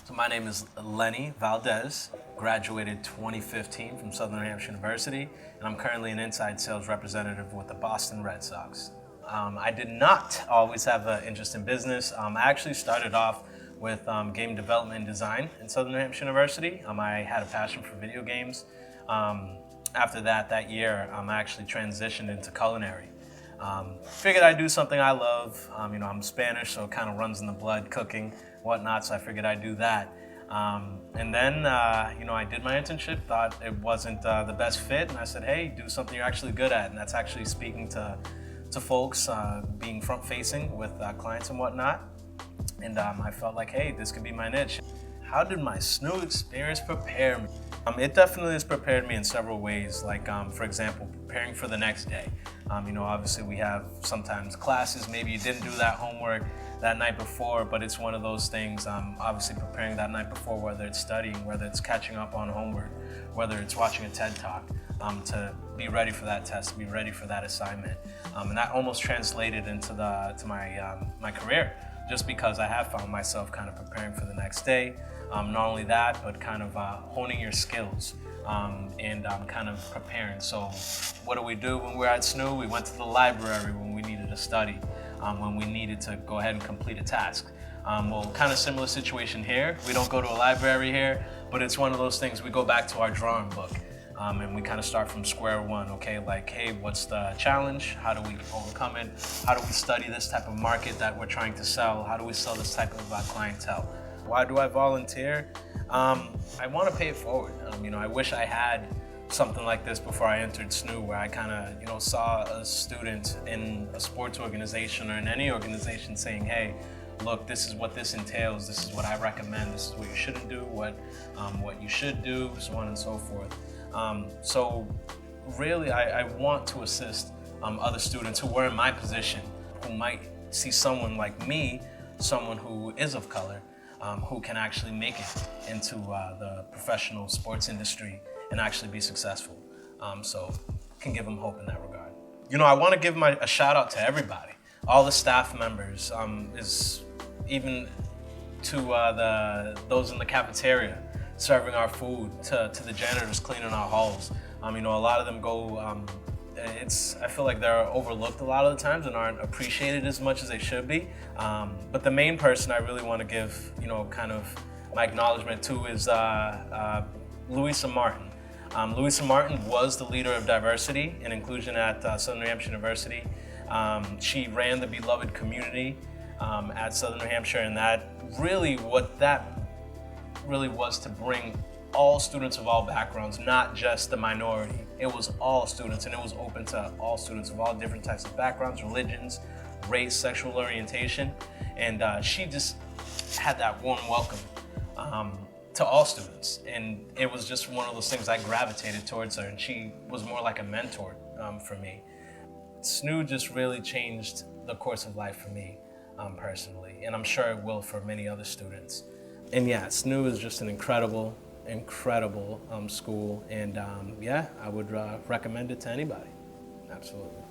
So my name is Lenny Valdez, graduated 2015 from Southern New Hampshire University, and I'm currently an inside sales representative with the Boston Red Sox. I did not always have an interest in business. I actually started off with game development and design in Southern New Hampshire University. I had a passion for video games. After that year, I actually transitioned into culinary. Figured I'd do something I love. I'm Spanish, so it kind of runs in the blood, cooking, whatnot, so I figured I'd do that. And then, I did my internship, thought it wasn't the best fit, and I said, hey, do something you're actually good at, and that's actually speaking to folks, being front-facing with clients and whatnot. And I felt like, hey, this could be my niche. How did my SNU experience prepare me? It definitely has prepared me in several ways, like, for example, preparing for the next day. Obviously we have sometimes classes, maybe you didn't do that homework that night before, but it's one of those things, obviously preparing that night before, whether it's studying, whether it's catching up on homework, whether it's watching a TED Talk, to be ready for that test, to be ready for that assignment. And that almost translated into my career, just because I have found myself kind of preparing for the next day. Not only that, but kind of honing your skills and kind of preparing. So what do we do when we're at SNU? We went to the library when we needed to study, when we needed to go ahead and complete a task. Well, kind of similar situation here. We don't go to a library here, but it's one of those things, we go back to our drawing book. And we kind of start from square one, okay? Like, hey, what's the challenge? How do we overcome it? How do we study this type of market that we're trying to sell? How do we sell this type of clientele? Why do I volunteer? I want to pay it forward. I wish I had something like this before I entered SNU, where I kind of, saw a student in a sports organization or in any organization saying, hey, look, this is what this entails, this is what I recommend, this is what you shouldn't do, what you should do, so on and so forth. So really, I want to assist other students who were in my position, who might see someone like me, someone who is of color, who can actually make it into the professional sports industry and actually be successful. So can give them hope in that regard. I want to give a shout out to everybody, all the staff members, even to those in the cafeteria serving our food, to the janitors cleaning our halls. A lot of them go, I feel like they're overlooked a lot of the times and aren't appreciated as much as they should be. But the main person I really want to give, kind of my acknowledgement to is Louisa Martin. Louisa Martin was the leader of diversity and inclusion at Southern New Hampshire University. She ran the beloved community at Southern New Hampshire, and that really was to bring all students of all backgrounds, not just the minority. It was all students, and it was open to all students of all different types of backgrounds, religions, race, sexual orientation. And she just had that warm welcome to all students. And it was just one of those things, I gravitated towards her, and she was more like a mentor for me. SNU just really changed the course of life for me personally, and I'm sure it will for many other students. And yeah, SNU is just an incredible school, and I would recommend it to anybody, absolutely.